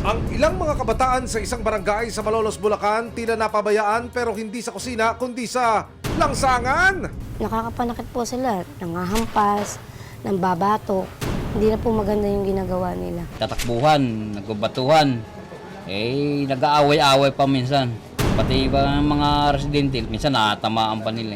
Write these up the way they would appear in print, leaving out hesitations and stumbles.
Ang ilang mga kabataan sa isang barangay sa Malolos, Bulacan tila napabayaan pero hindi sa kusina kundi sa langsangan. Nakakapanakit po sila, nangahampas, nambabato. Hindi na po maganda yung ginagawa nila. Tatakbuhan, nagbabatuhan, nag-aaway-aaway pa minsan. Pati iba mga residente, minsan nakatamaan pa nila.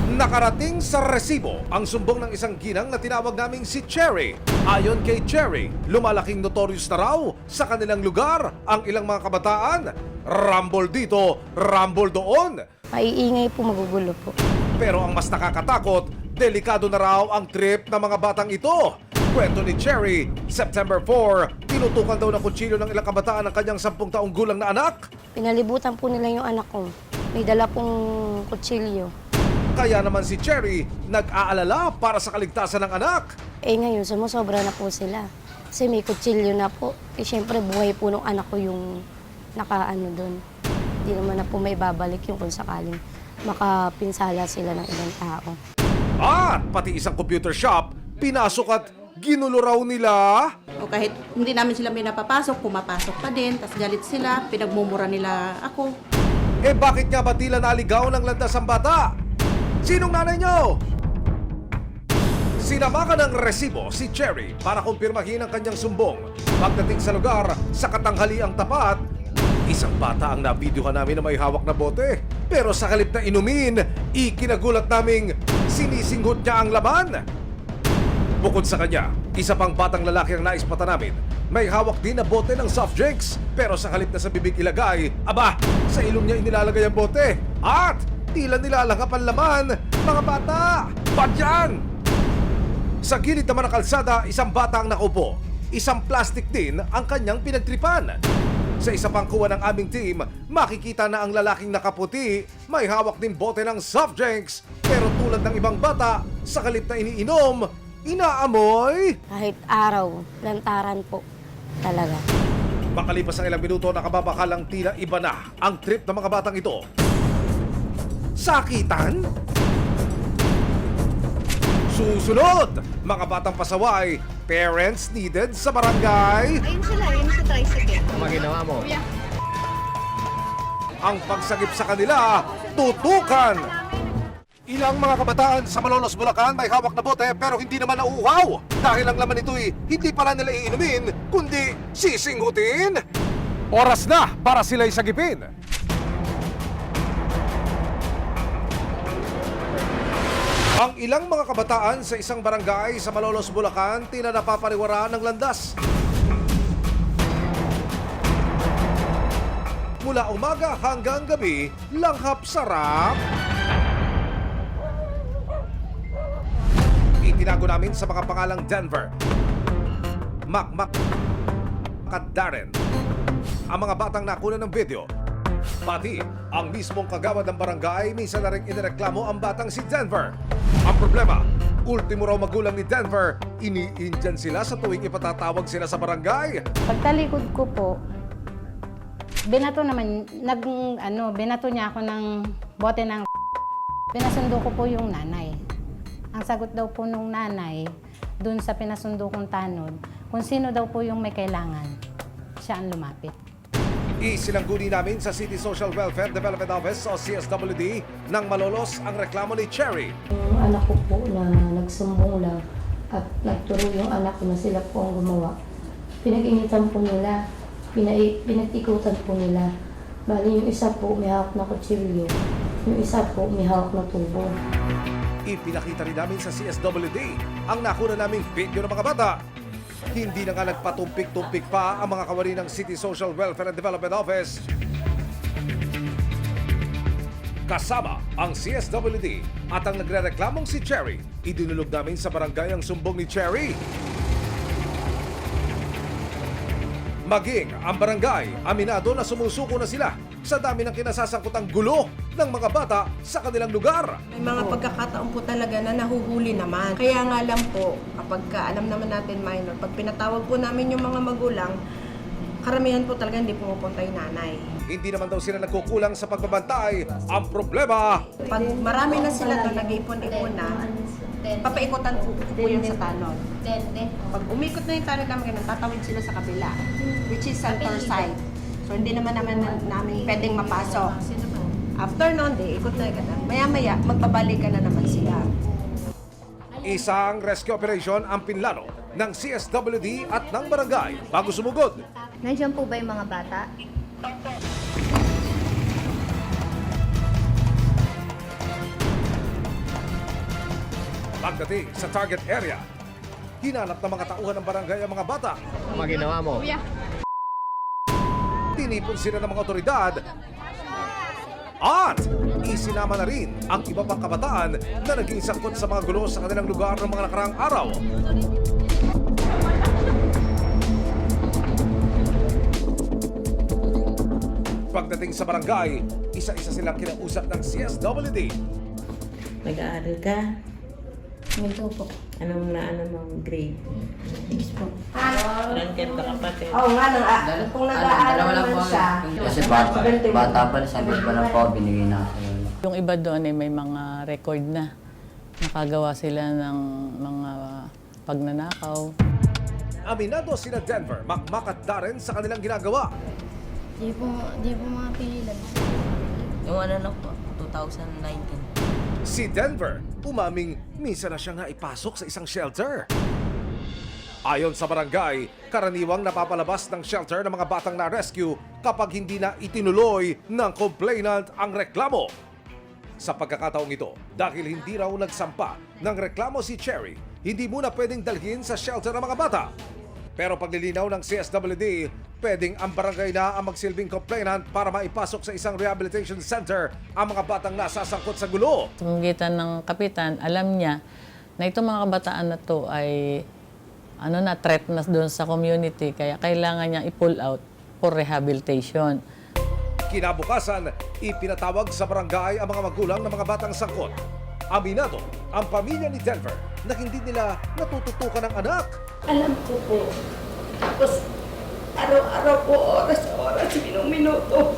Nakarating sa resibo ang sumbong ng isang ginang na tinawag naming si Cherry. Ayon kay Cherry, lumalaking notorious na raw sa kanilang lugar ang ilang mga kabataan. Rumble dito, rumble doon. Paiingay po, magugulo po. Pero ang mas nakakatakot, delikado na raw ang trip ng mga batang ito. Kwento ni Cherry, September 4, tinutukan daw ng kutsilyo ng ilang kabataan ang kanyang 10 taong gulang na anak. Pinalibutan po nila yung anak ko. May dala pong kutsilyo. Kaya naman si Cherry nag-aalala para sa kaligtasan ng anak. Ngayon, sumusobra na po sila. Kasi may kutsilyo na po. Siyempre, buhay po nung anak ko yung nakaano doon. Hindi naman na po may babalik yung kung sakaling makapinsala sila ng ibang tao. At pati isang computer shop, pinasok at ginulo raw nila. O kahit hindi namin sila may napapasok, pumapasok pa din, tas galit sila, pinagmumura nila ako. Bakit nga ba tila naligaw ng landas ang bata? Sinong nanay nyo? Sinamakan ng resibo si Cherry para kumpirmahin ang kanyang sumbong. Pagdating sa lugar, sa katanghaliang tapat, isang bata ang nabidyohan namin na may hawak na bote. Pero sa halip na inumin, ikinagulat naming sinisinghot niya ang laman. Bukod sa kanya, isa pang batang lalaki ang naispata namin. May hawak din na bote ng soft drinks. Pero sa halip na sa bibig ilagay, aba, sa ilong niya inilalagay ang bote. At tila nilalangap ang laman, mga bata! Badyan! Sa gilid naman ng kalsada, isang bata ang nakaupo. Isang plastic din ang kanyang pinagtripan. Sa isa pang kuha ng aming team, makikita na ang lalaking nakaputi may hawak din bote ng soft drinks. Pero tulad ng ibang bata, sa halip na iniinom, inaamoy. Kahit araw, lantaran po talaga. Makalipas ang ilang minuto, nakababakalang tila iba na ang trip ng mga batang ito. Sakitan? Susunod, mga batang pasaway, parents needed sa barangay. Ayun sila, yun sa tricycle. Ano ginawa mo? Ang pagsagip sa kanila, tutukan. Ilang mga kabataan sa Malolos, Bulacan may hawak na bote pero hindi naman nauuhaw. Dahil ang laman nito'y hindi pala nila iinumin, kundi sisinghutin. Oras na para sila'y sagipin. Ang ilang mga kabataan sa isang barangay sa Malolos, Bulacan tila napapariwaraan ng landas. Mula umaga hanggang gabi, langhap sarap. Itinago namin sa mga pangalang Denver, Mac at Darren. Ang mga batang nakuna ng video. Pati ang mismong kagawad ng barangay minsan na rin inireklamo ang batang si Denver. Ang problema, ultimo raw magulang ni Denver, iniindyan sila sa tuwing ipatatawag sila sa barangay. Pagtalikod ko po, binato niya ako ng bote ng pinasundo ko po yung nanay. Ang sagot daw po nung nanay, dun sa pinasundo kong tanod, kung sino daw po yung may kailangan, siya ang lumapit. Isinangguni namin sa City Social Welfare Development Office o CSWD ng Malolos ang reklamo ni Cherry. Yung anak ko po na nagsumbong lang at nagturo yung anak ko na sila po ang gumawa. Pinag-initan po nila, pinag-ikutan po nila. Bali yung isa po may hawak na kutsilyo, yung isa po may hawak na tubo. Ipinakita rin namin sa CSWD ang nakuna naming video ng mga bata. Hindi na nga nagpatumpik-tumpik pa ang mga kawani ng City Social Welfare and Development Office. Kasama ang CSWD at ang nagre-reklamong si Cherry. Idinulog namin sa barangay ang sumbong ni Cherry. Maging ang barangay, aminado na sumusuko na sila sa dami ng kinasasangkutang gulo ng mga bata sa kanilang lugar. May mga pagkakataon po talaga na nahuhuli naman. Kaya nga lang po, kapag alam naman natin minor, pag pinatawag po namin yung mga magulang, karamihan po talaga hindi pumupunta yung nanay. Hindi naman daw sila nagkukulang sa pagbabantay. Ang problema, Pag marami na sila doon, nag-ipon-ipon na, papaikutan po yun sa tanod. Pag umikot na yung tanod namin ganun, tatawid sila sa kabila, which is center side. So hindi naman namin pwedeng mapasok. After nun, ikot na ganun. Maya-maya, magbabalik ka na naman sila. Isang rescue operation ang pinlano ng CSWD at ng barangay bago sumugod. Nandiyan po ba yung mga bata? Pagdating sa target area, hinanap ng mga tauhan ng barangay ang mga bata. Ano ginawa mo? Tinipon sila ng mga otoridad at isinama na rin ang iba pang kabataan na naging sangkot sa mga gulo sa kanilang lugar ng mga nakaraang araw. Pagdating sa barangay, isa-isa silang kinausap ng CSWD. Nag-aaral ka? Ganito po. Anong mong grade? Yes po. Ilan kayo kapatid? Oo nga, kung nag-aaral naman siya. Kasi bata pa, sabi pa lang po, binigay na sa lolo. Yung iba doon ay may mga record na. Nakagawa sila ng mga pagnanakaw. Aminado sina Denver, Makmak at Darren sa kanilang ginagawa. Di po mga pihilan. Yung ano lang po, 2019. Si Denver, umaming minsan na siya nga ipasok sa isang shelter. Ayon sa barangay, karaniwang napapalabas ng shelter ng mga batang na-rescue kapag hindi na itinuloy ng complainant ang reklamo. Sa pagkakataong ito, dahil hindi raw nagsampa ng reklamo si Cherry, hindi muna pwedeng dalhin sa shelter ng mga bata. Pero paglilinaw ng CSWD, pwedeng ang barangay na ang magsilbing complainant para maipasok sa isang rehabilitation center ang mga batang nasasangkot sa gulo. Sa pamamagitan ng kapitan, alam niya na itong mga kabataan na to ay threat na doon sa community, kaya kailangan niya i-pull out for rehabilitation. Kinabukasan, ipinatawag sa barangay ang mga magulang ng mga batang sangkot. Aminado ang pamilya ni Denver na hindi nila natututukan ng anak. Alam ko po. Tapos, araw-araw po, oras-oras, minuto.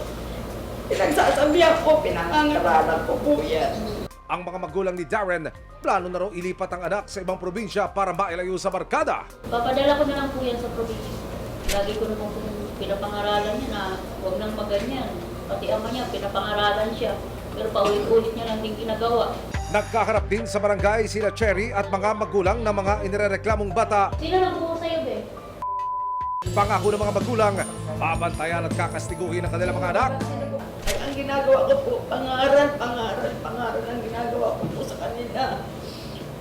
Pinagsasabihan ko, pinangangaralan ko po yan. Ang mga magulang ni Darren, plano na raw ilipat ang anak sa ibang probinsya para mailayo sa barkada. Papadala ko na lang po yan sa probinsya. Lagi ko naman po pinapangaralan niya na huwag nang maganyan. Pati ama niya, pinapangaralan siya. Pero paulit-ulit niya lang din ginagawa. Nagkaharap din sa barangay sila Cherry at mga magulang ng mga inirereklamong bata. Sino lang po sa'yo, be? Pangako ng mga magulang, babantayan at kakastiguhin ang kanilang mga anak. Ay, ang ginagawa ko po, pangaral ang ginagawa ko po sa kanila.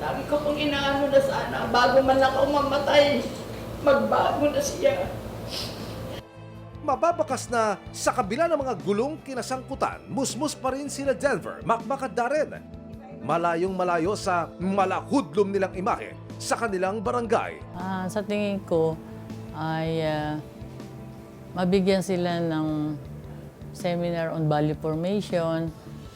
Lagi ko pong inaano na sana, bago man ako mamatay, magbago na siya. Mababakas na sa kabila ng mga gulong kinasangkutan, musmus pa rin sila Denver, Makmak at Darren. Malayong malayo sa malahudlom nilang imahe sa kanilang barangay. Sa tingin ko ay mabigyan sila ng seminar on value formation,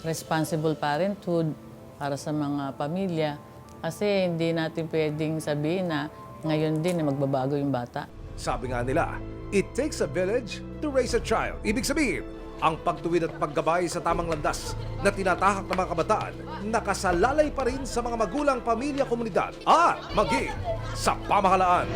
responsible parenthood para sa mga pamilya. Kasi hindi natin pwedeng sabihin na ngayon din magbabago yung bata. Sabi nga nila, it takes a village to raise a child. Ibig sabihin, ang pagtuwid at paggabay sa tamang landas na tinatahak ng mga kabataan, nakasalalay pa rin sa mga magulang, pamilya, komunidad at maging sa pamahalaan.